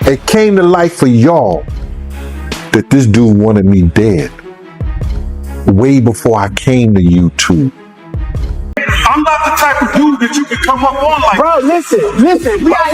It came to light for y'all that this dude wanted me dead way before I came to YouTube. I'm not the type of dude that you can come up on like. Bro, listen. We out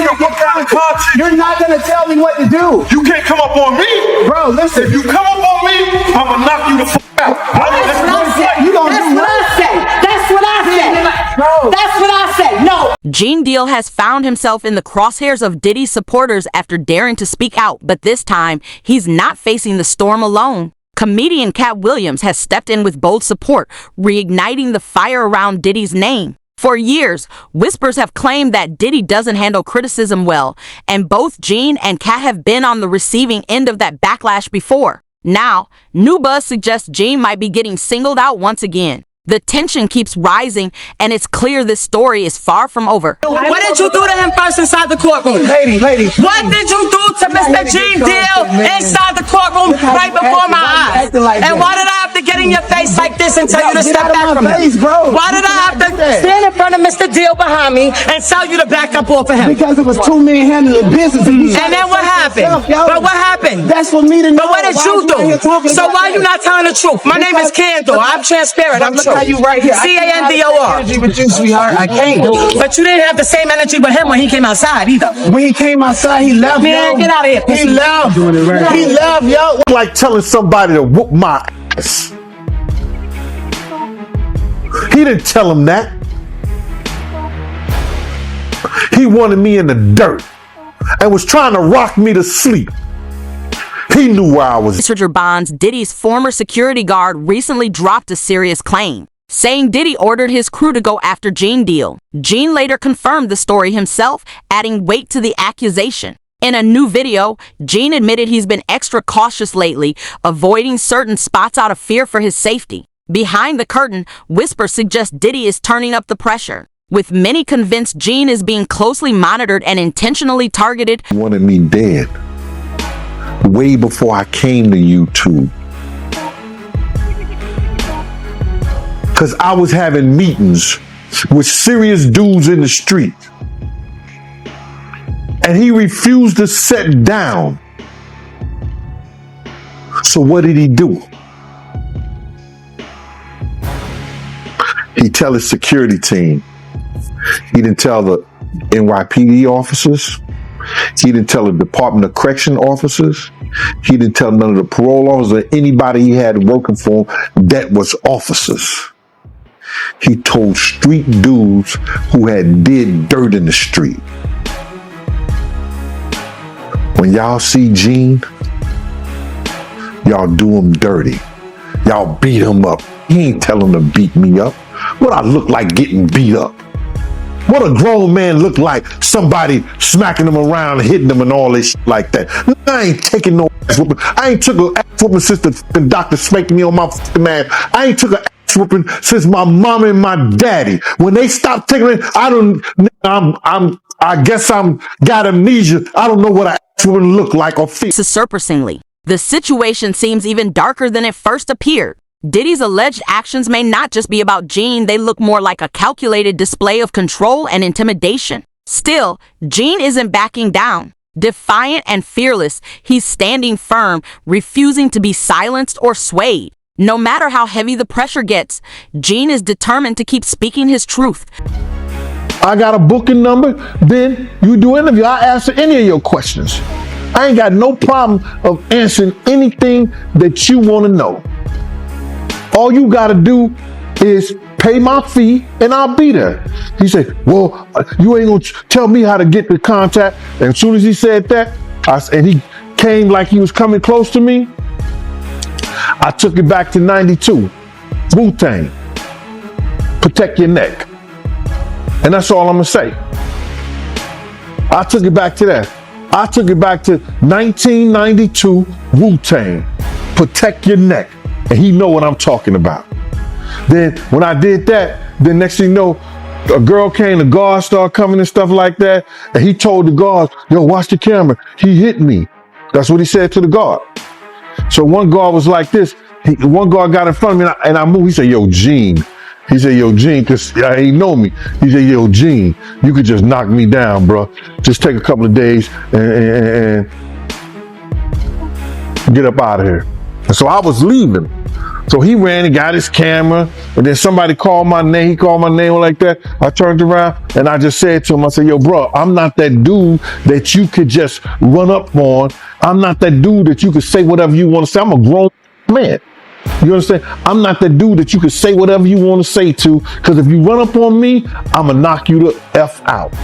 here What kind of content? You're not gonna tell me what to do. You can't come up on me. Bro, listen. If you come up on me, I'm gonna knock you the f out. That's what I say. You don't That's do what I say. That's what I say. Bro. That's what I say. No. Gene Deal has found himself in the crosshairs of Diddy's supporters after daring to speak out, but this time, he's not facing the storm alone. Comedian Katt Williams has stepped in with bold support, reigniting the fire around Diddy's name. For years, whispers have claimed that Diddy doesn't handle criticism well, and both Gene and Katt have been on the receiving end of that backlash before. Now, new buzz suggests Gene might be getting singled out once again. The tension keeps rising, and it's clear this story is far from over. What did you do to him first inside the courtroom? Lady. What did you do to Mr. Gene Deal inside the courtroom right before my eyes? And why did I have to get in your face like this and tell you to step back from him? Why did I have to stand in front of Mr. Deal behind me and tell you to back up off of him? Because it was two men handling business. And then what happened? But what happened? That's for me to know. But what did you do? So why are you not telling the truth? My name is Candor. I'm transparent. I'm true. You right here. C-A-N-D-O-R. Energy with you, sweetheart. I can't. But you didn't have the same energy with him when he came outside either. When he came outside, he left. Man, get out of here. He left. He left, yo. Like telling somebody to whoop my ass. He didn't tell him that. He wanted me in the dirt and was trying to rock me to sleep. He knew where I was. Researcher Bonds, Diddy's former security guard, recently dropped a serious claim, saying Diddy ordered his crew to go after Gene Deal. Gene later confirmed the story himself, adding weight to the accusation. In a new video, Gene admitted he's been extra cautious lately, avoiding certain spots out of fear for his safety. Behind the curtain, whispers suggest Diddy is turning up the pressure, with many convinced Gene is being closely monitored and intentionally targeted. He wanted me dead way before I came to YouTube. Because I was having meetings with serious dudes in the street. And he refused to sit down. So what did he do? He tell his security team. He didn't tell the NYPD officers. He didn't tell the Department of Correction officers. He didn't tell none of the parole officers or anybody he had working for him that was officers. He told street dudes who had did dirt in the street. When y'all see Gene, y'all do him dirty. Y'all beat him up. He ain't tell him to beat me up. What I look like getting beat up? What a grown man look like? Somebody smacking him around, hitting him and all this shit like that. I ain't taking no ass whooping. I ain't took an ass whooping since the doctor spanked me on my fucking ass. I ain't took an ass whooping since my mom and my daddy. When they stopped taking it, I guess I'm got amnesia. I don't know what an ass whooping look like or feel. Surprisingly, the situation seems even darker than it first appeared. Diddy's alleged actions may not just be about Gene, they look more like a calculated display of control and intimidation. Still, Gene isn't backing down. Defiant and fearless, he's standing firm, refusing to be silenced or swayed. No matter how heavy the pressure gets, Gene is determined to keep speaking his truth. I got a booking number, then you do interview. I answer any of your questions. I ain't got no problem of answering anything that you want to know. All you got to do is pay my fee and I'll be there. He said, well, you ain't going to tell me how to get the contact. And as soon as he said that, and he came like he was coming close to me, I took it back to 92. Wu-Tang. Protect your neck. And that's all I'm going to say. I took it back to that. I took it back to 1992 Wu-Tang. Protect your neck. And he know what I'm talking about. Then when I did that, then next thing you know, a girl came, the guard started coming and stuff like that. And he told the guards, yo, watch the camera. He hit me. That's what he said to the guard. So one guard was like this. One guard got in front of me and I moved. He said, yo, Gene, He said, yo, Gene, cause he know me. He said, yo, Gene, you could just knock me down, bro. Just take a couple of days and get up out of here. And so I was leaving. So he ran and got his camera, and then somebody called my name. He called my name like that. I turned around and I just said to him, I said, yo, bro, I'm not that dude that you could just run up on. I'm not that dude that you could say whatever you want to say. I'm a grown man. You understand? I'm not the dude that you can say whatever you want to say to, because if you run up on me, I'm going to knock you the F out.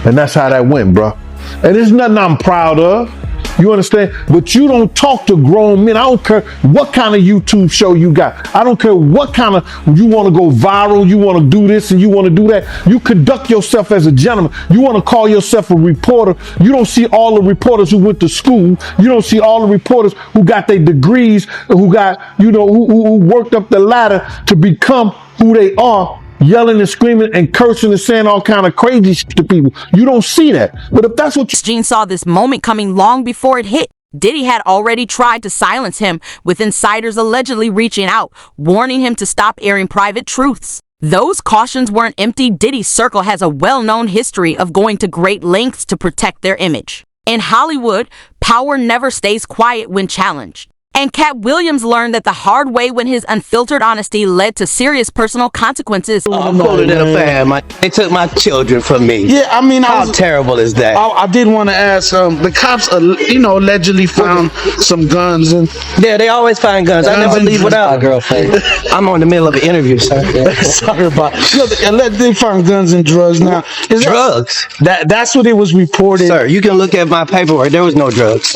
And that's how that went, bro. And it's nothing I'm proud of. You understand? But you don't talk to grown men. I don't care what kind of YouTube show you got. I don't care what kind of, you want to go viral, you want to do this and you want to do that. You conduct yourself as a gentleman. You want to call yourself a reporter. You don't see all the reporters who went to school. You don't see all the reporters who got their degrees, who got, you know, who worked up the ladder to become who they are, yelling and screaming and cursing and saying all kind of crazy shit to people. You don't see that. But if that's what Gene saw this moment coming long before it hit. Diddy had already tried to silence him, with insiders allegedly reaching out, warning him to stop airing private truths. Those cautions weren't empty. Diddy's circle has a well-known history of going to great lengths to protect their image. In Hollywood, power never stays quiet when challenged. And Katt Williams learned that the hard way when his unfiltered honesty led to serious personal consequences. I'm colder than a fan. They took my children from me. Yeah, I mean, how terrible is that? I did want to ask. The cops, you know, allegedly found some guns and. Yeah, they always find guns. I never leave without a girlfriend. I'm on the middle of an interview, sir. Sorry about. Look, they found guns and drugs. Now, is drugs? That's what it was reported. Sir, you can look at my paperwork. There was no drugs.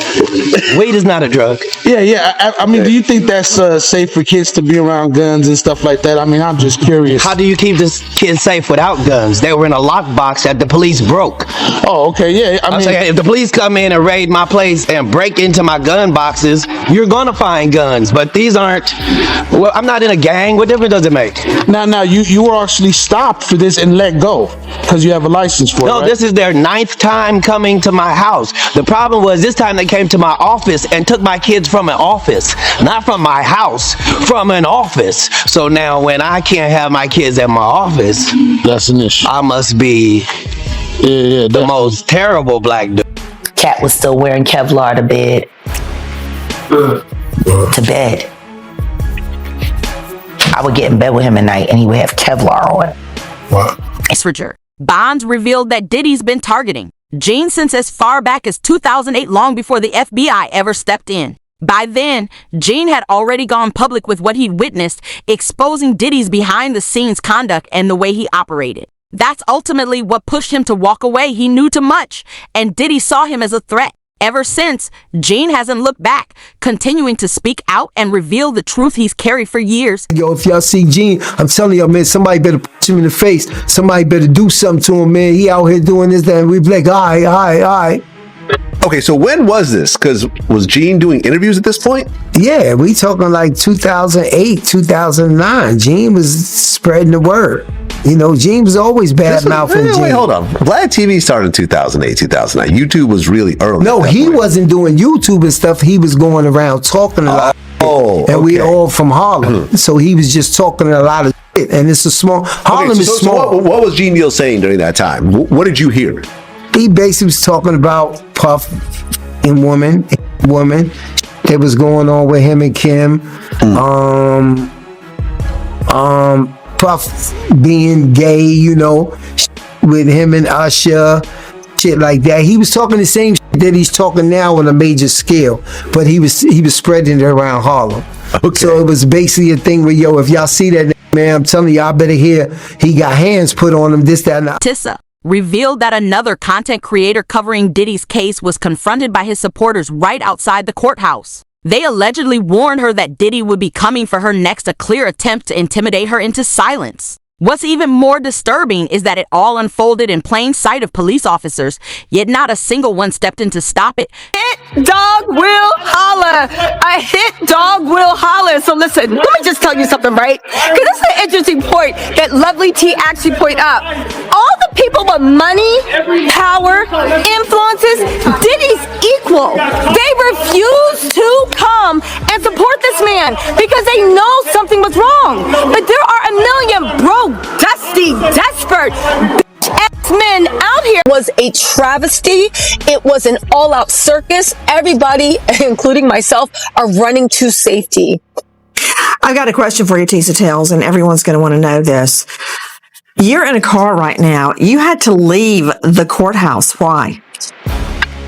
Weed is not a drug. Yeah. I mean, do you think that's safe for kids to be around guns and stuff like that? I mean, I'm just curious. How do you keep this kid safe without guns? They were in a lockbox that the police broke. Oh, okay, yeah. I mean, saying, if the police come in and raid my place and break into my gun boxes, you're gonna find guns. But these aren't. Well, I'm not in a gang. What difference does it make? Now, you were actually stopped for this and let go because you have a license for it. No, right? This is their 9th time coming to my house. The problem was this time they came to my office and took my kids from an office. Not from my house, from an office. So now when I can't have my kids at my office, that's an issue. I must be the most terrible black dude. Katt was still wearing Kevlar to bed. To bed. I would get in bed with him at night and he would have Kevlar on. What? Bonds revealed that Diddy's been targeting Gene since as far back as 2008, long before the FBI ever stepped in. By then, Gene had already gone public with what he'd witnessed, exposing Diddy's behind-the-scenes conduct and the way he operated. That's ultimately what pushed him to walk away. He knew too much, and Diddy saw him as a threat. Ever since, Gene hasn't looked back, continuing to speak out and reveal the truth he's carried for years. Yo, if y'all see Gene, I'm telling y'all, man, somebody better punch him in the face. Somebody better do something to him, man. He out here doing this, that, and we be like, all right. Okay, so when was this? Because was Gene doing interviews at this point? Yeah, we talking like 2008, 2009. Gene was spreading the word. You know, Gene was always bad-mouthing Gene. Wait, hold on. Vlad TV started in 2008, 2009. YouTube was really early. No, he wasn't doing YouTube and stuff. He was going around talking a lot. And we all from Harlem. So he was just talking a lot of shit. And it's a small, Harlem is small. So what was Gene Deal saying during that time? What did you hear? He basically was talking about Puff and woman that was going on with him and Kim. Puff being gay, you know, with him and Usher, shit like that. He was talking the same shit that he's talking now on a major scale, but he was spreading it around Harlem. Okay. So it was basically a thing where, yo, if y'all see that, man, I'm telling y'all better hear he got hands put on him, this, that, and that. Tissa revealed that another content creator covering Diddy's case was confronted by his supporters right outside the courthouse. They allegedly warned her that Diddy would be coming for her next, a clear attempt to intimidate her into silence. What's even more disturbing is that it all unfolded in plain sight of police officers, yet not a single one stepped in to stop it. Hit dog will holler. A hit dog will holler. So listen, let me just tell you something, right? Because this is an interesting point that Lovely T actually point out. All the people with money, power, influences, Diddy's equal. They refuse to come and support this man because they know something was wrong. But there are a million be desperate. Men out here was a travesty. It was an all-out circus. Everybody, including myself, are running to safety. I got a question for you, Tisa Tells, and everyone's going to want to know this. You're in a car right now. You had to leave the courthouse. Why?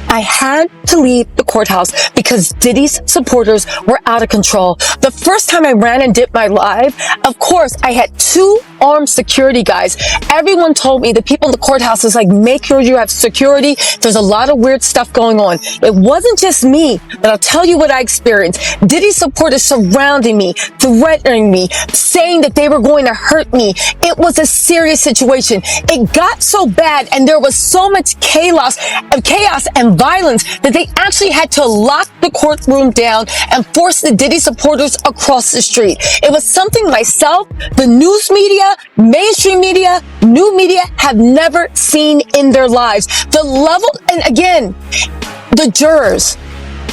I had to leave the courthouse because Diddy's supporters were out of control. The first time I ran and did my live, of course, I had 2 armed security guys. Everyone told me, the people in the courthouse is like, make sure you have security. There's a lot of weird stuff going on. It wasn't just me, but I'll tell you what I experienced. Diddy's supporters surrounding me, threatening me, saying that they were going to hurt me. It was a serious situation. It got so bad and there was so much chaos and violence that they actually had to lock the courtroom down and force the Diddy supporters across the street. It was something myself, the news media, mainstream media, new media have never seen in their lives. The level, and again, the jurors,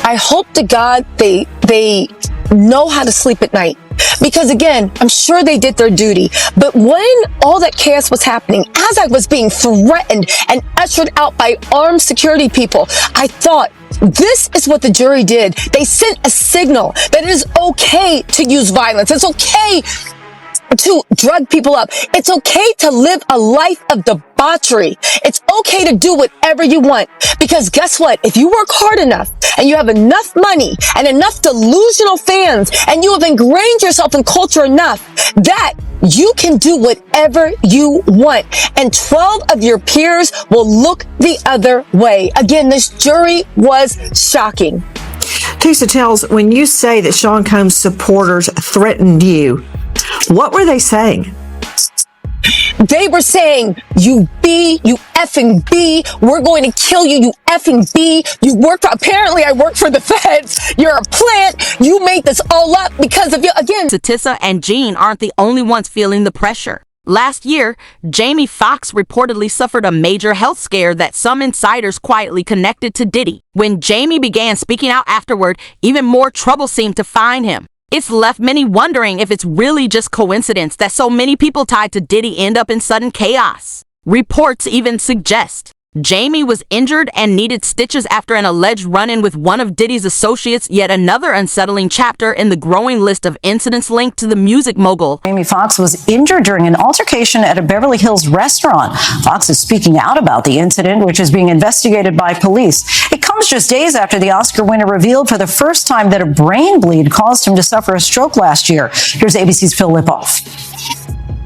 I hope to God they know how to sleep at night. Because again, I'm sure they did their duty. But when all that chaos was happening, as I was being threatened and ushered out by armed security people, I thought, this is what the jury did. They sent a signal that it is okay to use violence. It's okay to drug people up. It's okay to live a life of debauchery. It's okay to do whatever you want. Because guess what? If you work hard enough and you have enough money and enough delusional fans and you have ingrained yourself in culture enough that you can do whatever you want. And 12 of your peers will look the other way. Again, this jury was shocking. Tisa Tells, when you say that Sean Combs' supporters threatened you, what were they saying? They were saying, you effing B, we're going to kill you, you effing B. Apparently I work for the feds. You're a plant. You made this all up because of you. Again, Tissa and Gene aren't the only ones feeling the pressure. Last year, Jamie Foxx reportedly suffered a major health scare that some insiders quietly connected to Diddy. When Jamie began speaking out afterward, even more trouble seemed to find him. It's left many wondering if it's really just coincidence that so many people tied to Diddy end up in sudden chaos. Reports even suggest Jamie was injured and needed stitches after an alleged run-in with one of Diddy's associates, yet another unsettling chapter in the growing list of incidents linked to the music mogul. Jamie Foxx was injured during an altercation at a Beverly Hills restaurant. Foxx is speaking out about the incident, which is being investigated by police. It comes just days after the Oscar winner revealed for the first time that a brain bleed caused him to suffer a stroke last year. Here's ABC's Phil Lipoff.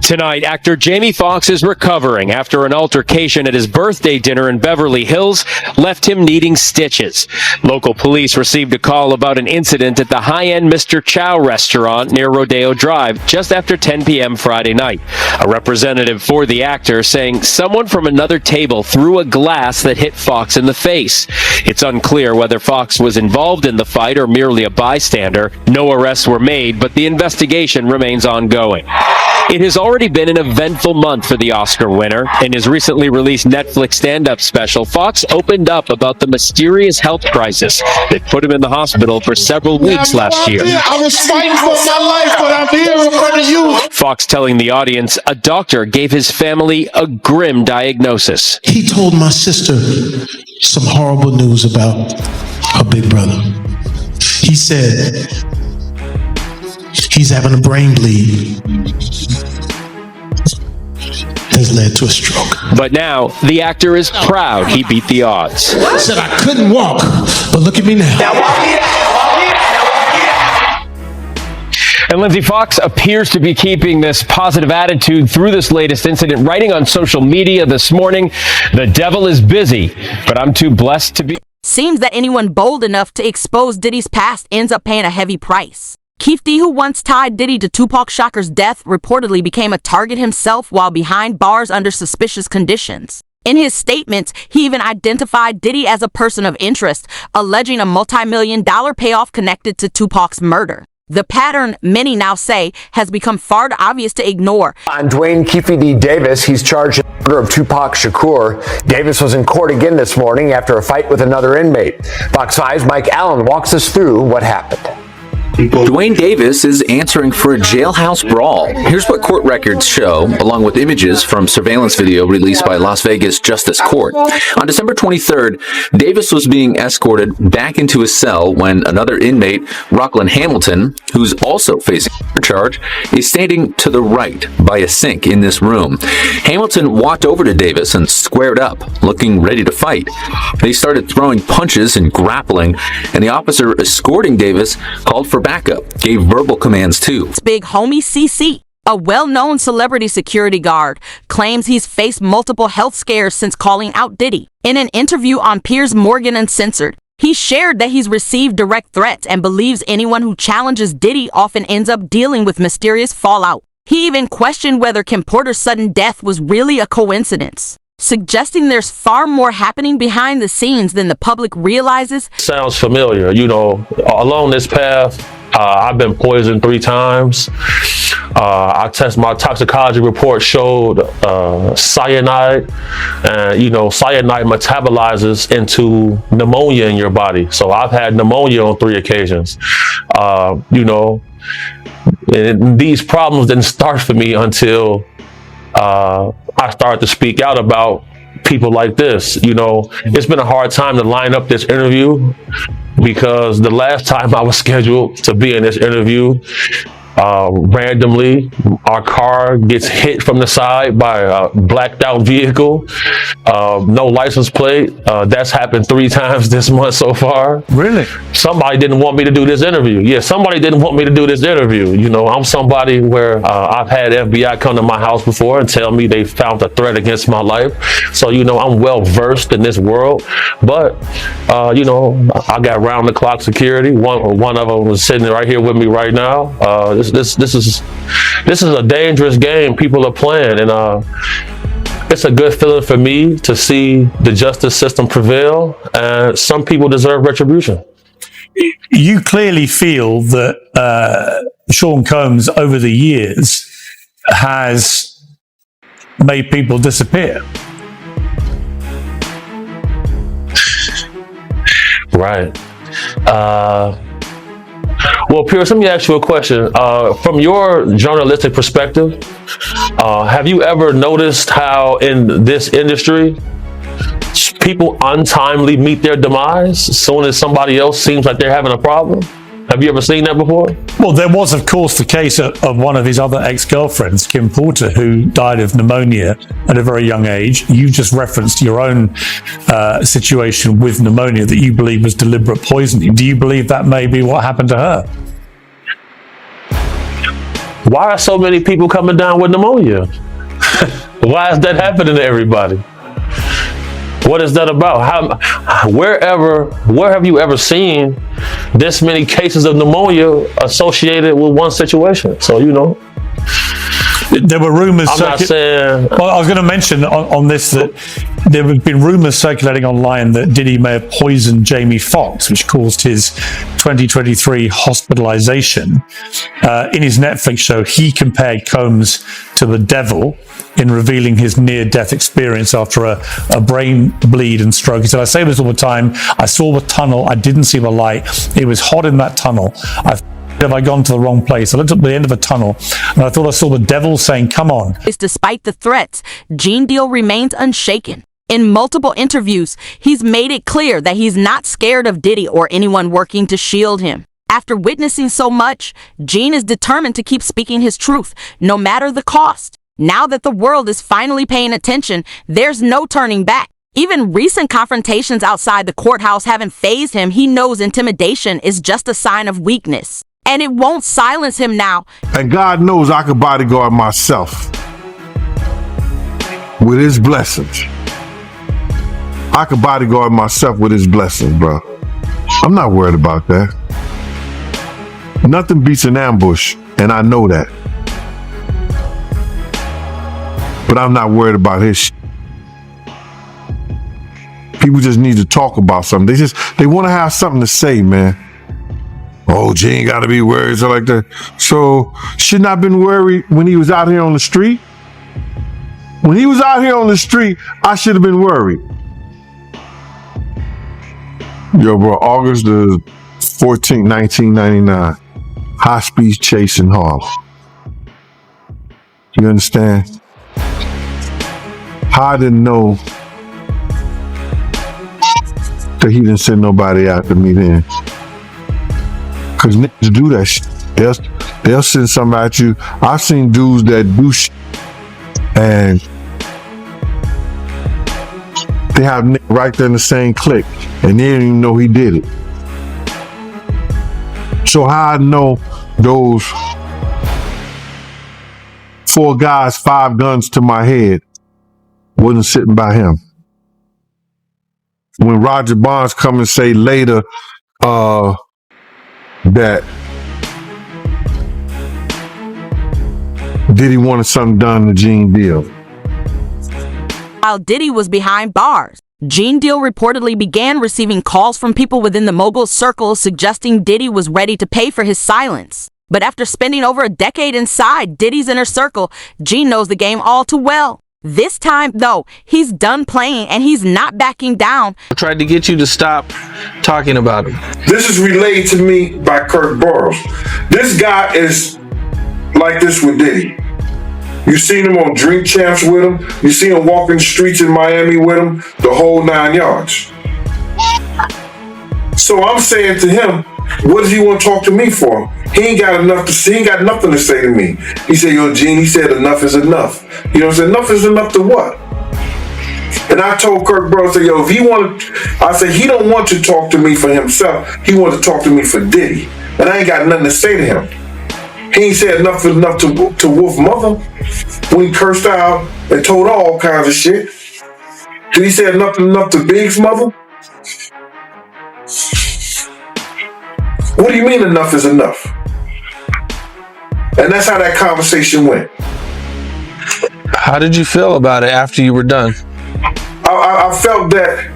Tonight, actor Jamie Foxx is recovering after an altercation at his birthday dinner in Beverly Hills left him needing stitches. Local police received a call about an incident at the high-end Mr. Chow restaurant near Rodeo Drive just after 10 p.m. Friday night. A representative for the actor saying someone from another table threw a glass that hit Foxx in the face. It's unclear whether Foxx was involved in the fight or merely a bystander. No arrests were made, but the investigation remains ongoing. It has already been an eventful month for the Oscar winner. In his recently released Netflix stand-up special, Foxx opened up about the mysterious health crisis that put him in the hospital for several weeks last year. I was fighting for my life, but I'm here in front of you. Foxx telling the audience a doctor gave his family a grim diagnosis. He told my sister some horrible news about her big brother. He said he's having a brain bleed. Has led to a stroke. But now, the actor is proud he beat the odds. I said I couldn't walk, but look at me now. And Lindsay, Foxx appears to be keeping this positive attitude through this latest incident, writing on social media this morning, "The devil is busy, but I'm too blessed to be." Seems that anyone bold enough to expose Diddy's past ends up paying a heavy price. Keefe D, who once tied Diddy to Tupac Shakur's death, reportedly became a target himself while behind bars under suspicious conditions. In his statements, he even identified Diddy as a person of interest, alleging a multi-million-dollar payoff connected to Tupac's murder. The pattern, many now say, has become far too obvious to ignore. On Dwayne Keefe D. Davis, he's charged in the murder of Tupac Shakur. Davis was in court again this morning after a fight with another inmate. Fox 5's Mike Allen walks us through what happened. Dwayne Davis is answering for a jailhouse brawl. Here's what court records show, along with images from surveillance video released by Las Vegas Justice Court. On December 23rd, Davis was being escorted back into his cell when another inmate, Rockland Hamilton, who's also facing a charge, is standing to the right by a sink in this room. Hamilton walked over to Davis and squared up, looking ready to fight. They started throwing punches and grappling, and the officer escorting Davis called for backup, gave verbal commands too. It's big homie CC, a well-known celebrity security guard, claims he's faced multiple health scares since calling out Diddy. In an interview on Piers Morgan Uncensored, he shared that he's received direct threats and believes anyone who challenges Diddy often ends up dealing with mysterious fallout. He even questioned whether Kim Porter's sudden death was really a coincidence, suggesting there's far more happening behind the scenes than the public realizes. Sounds familiar. You know, along this path, I've been poisoned 3 times. My toxicology report showed cyanide, and cyanide metabolizes into pneumonia in your body. So I've had pneumonia on 3 occasions. And these problems didn't start for me until I started to speak out about people like this. It's been a hard time to line up this interview because the last time I was scheduled to be in this interview, randomly our car gets hit from the side by a blacked out vehicle, no license plate. That's happened 3 times this month so far. Really? Somebody didn't want me to do this interview. Yeah, somebody didn't want me to do this interview. I'm somebody where I've had FBI come to my house before and tell me they found a threat against my life. So I'm well versed in this world. But I got round the clock security. One of them was sitting right here with me right now. This is a dangerous game people are playing, and it's a good feeling for me to see the justice system prevail, and some people deserve retribution. You clearly feel that Sean Combs over the years has made people disappear. Right. Well, Pierce, let me ask you a question. From your journalistic perspective, have you ever noticed how in this industry, people untimely meet their demise as soon as somebody else seems like they're having a problem? Have you ever seen that before? Well, there was, of course, the case of one of his other ex-girlfriends, Kim Porter, who died of pneumonia at a very young age. You just referenced your own situation with pneumonia that you believe was deliberate poisoning. Do you believe that may be what happened to her? Why are so many people coming down with pneumonia? Why is that happening to everybody? What is that about? Where have you ever seen this many cases of pneumonia associated with one situation? So, there were rumors. I'm not saying. Well, I was going to mention on this that there have been rumors circulating online that Diddy may have poisoned Jamie Foxx, which caused his 2023 hospitalization. In his Netflix show, he compared Combs to the devil in revealing his near-death experience after a brain bleed and stroke. He said, "I say this all the time. I saw the tunnel. I didn't see the light. It was hot in that tunnel. Have I gone to the wrong place? I looked at the end of a tunnel and I thought I saw the devil saying, 'Come on.'" Despite the threats, Gene Deal remains unshaken. In multiple interviews, he's made it clear that he's not scared of Diddy or anyone working to shield him. After witnessing so much, Gene is determined to keep speaking his truth, no matter the cost. Now that the world is finally paying attention, there's no turning back. Even recent confrontations outside the courthouse haven't fazed him. He knows intimidation is just a sign of weakness, and it won't silence him now. And God knows I could bodyguard myself with his blessings. I could bodyguard myself with his blessings, bro. I'm not worried about that. Nothing beats an ambush, and I know that. But I'm not worried about his shit. People just need to talk about something. They want to have something to say, man. Oh, Gene got to be worried, so like that. So, shouldn't I have been worried when he was out here on the street? When he was out here on the street, I should have been worried. Yo, bro, August the 14th, 1999. high-speed chase in Harlem. You understand? I didn't know that he didn't send nobody after me then. Cause niggas do that shit. They'll send somebody at you. I've seen dudes that do shit and they have niggas right there in the same clique and they didn't even know he did it. So how I know those 4 guys, 5 guns to my head wasn't sitting by him. When Roger Bonds come and say later that Diddy wanted something done to Gene Deal. While Diddy was behind bars, Gene Deal reportedly began receiving calls from people within the mogul's circle suggesting Diddy was ready to pay for his silence. But after spending over a decade inside Diddy's inner circle, Gene knows the game all too well. This time, though, he's done playing and he's not backing down. I tried to get you to stop talking about him. This is relayed to me by Kirk Burrows. This guy is like this with Diddy. You seen him on Drink Champs with him. You seen him walking the streets in Miami with him. The whole 9 yards. So I'm saying to him, what does he want to talk to me for? He ain't got enough to say. He ain't got nothing to say to me. He said, yo, Gene, he said enough is enough. You know what I'm saying? Enough is enough to what? And I told Kirk Burrows, I said, yo, if he wanted, I said, he don't want to talk to me for himself. He wants to talk to me for Diddy. And I ain't got nothing to say to him. He ain't said enough is enough to Wolf Mother when he cursed out and told her all kinds of shit. Did he say enough is enough to Big's mother? What do you mean enough is enough? And that's how that conversation went. How did you feel about it after you were done? I felt that,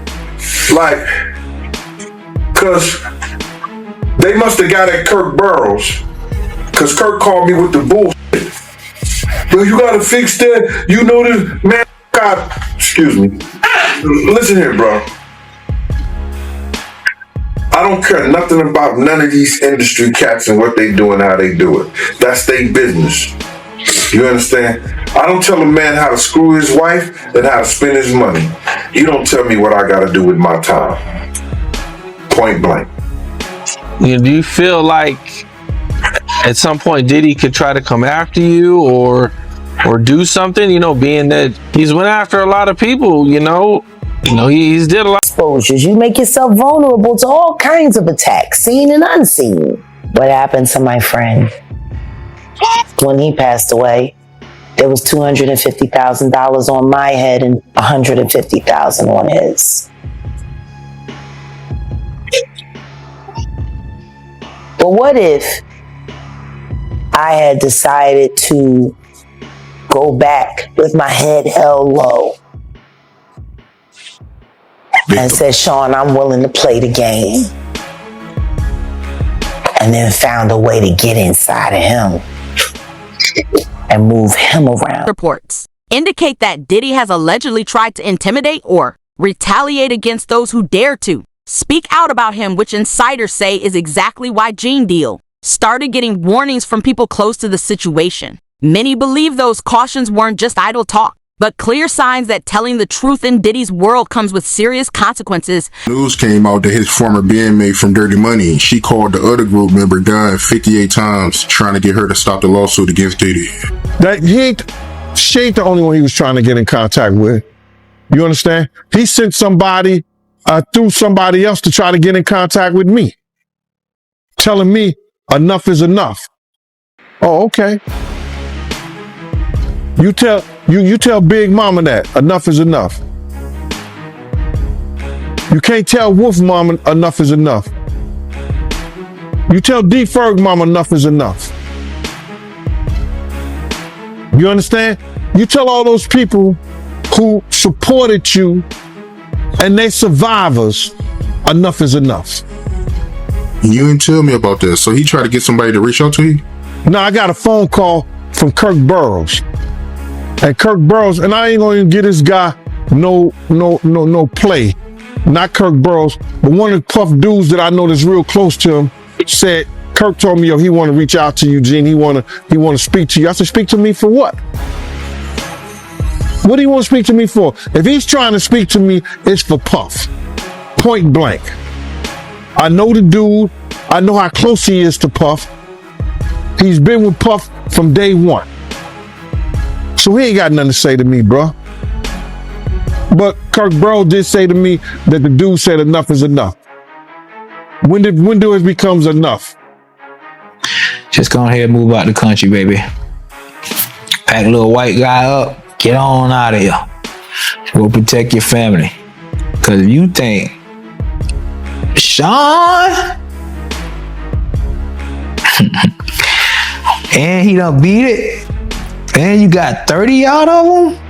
like, because they must have got at Kirk Burrows, because Kirk called me with the bullshit. Well, you got to fix that. You know this, man. God, excuse me. Listen here, bro. I don't care nothing about none of these industry cats and what they do and how they do it. That's their business. You understand? I don't tell a man how to screw his wife and how to spend his money. You don't tell me what I got to do with my time. Point blank. Do you feel like at some point Diddy could try to come after you or do something? You know, being that he's went after a lot of people. He's did a lot. Exposures. You make yourself vulnerable to all kinds of attacks, seen and unseen. What happened to my friend? When he passed away, there was $250,000 on my head and $150,000 on his. But what if I had decided to go back with my head held low and said, Sean, I'm willing to play the game, and then found a way to get inside of him and move him around? Reports indicate that Diddy has allegedly tried to intimidate or retaliate against those who dare to speak out about him, which insiders say is exactly why Gene Deal started getting warnings from people close to the situation. Many believe those cautions weren't just idle talk, but clear signs that telling the truth in Diddy's world comes with serious consequences. News came out that his former bandmate from Dirty Money, she called the other group member Gunn 58 times trying to get her to stop the lawsuit against Diddy. She ain't the only one he was trying to get in contact with. You understand? He sent somebody through somebody else to try to get in contact with me, telling me enough is enough. Oh, okay. You tell Big Mama that enough is enough. You can't tell Wolf Mama enough is enough. You tell D Ferg Mama enough is enough. You understand? You tell all those people who supported you and they survivors enough is enough. You didn't tell me about that. So he tried to get somebody to reach out to you? No, I got a phone call from Kirk Burrows. And Kirk Burrows, and I ain't gonna even get this guy no play. Not Kirk Burrows, but one of the tough dudes that I know that's real close to him said, Kirk told me, yo, he want to reach out to you, Gene. He want to speak to you. I said, speak to me for what? What do you want to speak to me for? If he's trying to speak to me, it's for Puff. Point blank. I know the dude. I know how close he is to Puff. He's been with Puff from day one. So he ain't got nothing to say to me, bro. But Kirk Bro did say to me that the dude said enough is enough. When do it becomes enough? Just go ahead and move out the country, baby. Pack a little white guy up. Get on out of here. Go protect your family. Because if you think Sean and he done beat it and you got 30 out of him,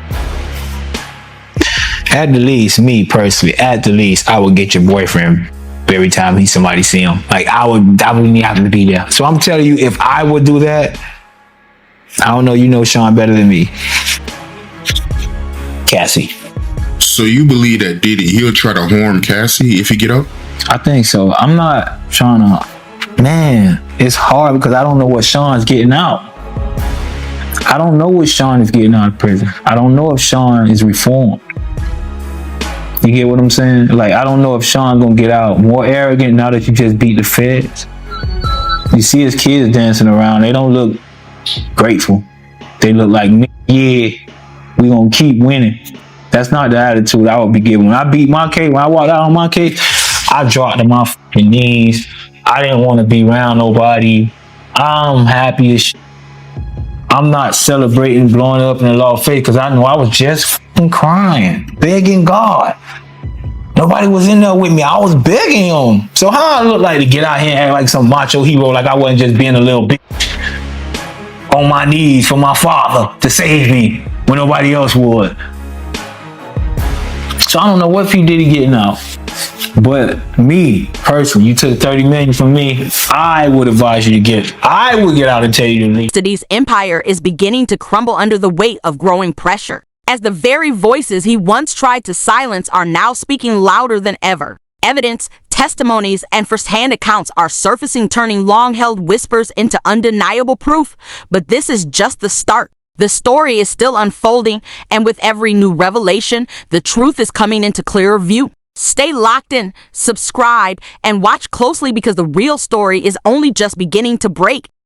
at the least, me personally, at the least, I would get your boyfriend every time somebody see him. Like I wouldn't have to be there. So I'm telling you, if I would do that, I don't know, you know Sean better than me. Cassie. So you believe that Diddy, he'll try to harm Cassie if he get up? I think so. I'm not trying to, man, it's hard because I don't know what Sean's getting out. I don't know what Sean is getting out of prison. I don't know if Sean is reformed. You get what I'm saying? Like, I don't know if Sean gonna get out more arrogant now that you just beat the feds. You see his kids dancing around. They don't look grateful. They look like, yeah, we gonna keep winning. That's not the attitude I would be giving. When I beat my case, when I walked out on my case, I dropped to my fucking knees. I didn't want to be around nobody. I'm happy as shit. I'm not celebrating blowing up in the law face because I know I was just fucking crying, begging God. Nobody was in there with me. I was begging him. So how I look like to get out here and act like some macho hero, like I wasn't just being a little bitch on my knees for my father to save me when nobody else would. So I don't know what P. Diddy getting out. But me, personally, you took 30 million from me, I would advise you to get, I would get out and tell you to leave. Diddy's empire is beginning to crumble under the weight of growing pressure, as the very voices he once tried to silence are now speaking louder than ever. Evidence, testimonies, and first-hand accounts are surfacing, turning long-held whispers into undeniable proof. But this is just the start. The story is still unfolding, and with every new revelation, the truth is coming into clearer view. Stay locked in, subscribe, and watch closely because the real story is only just beginning to break.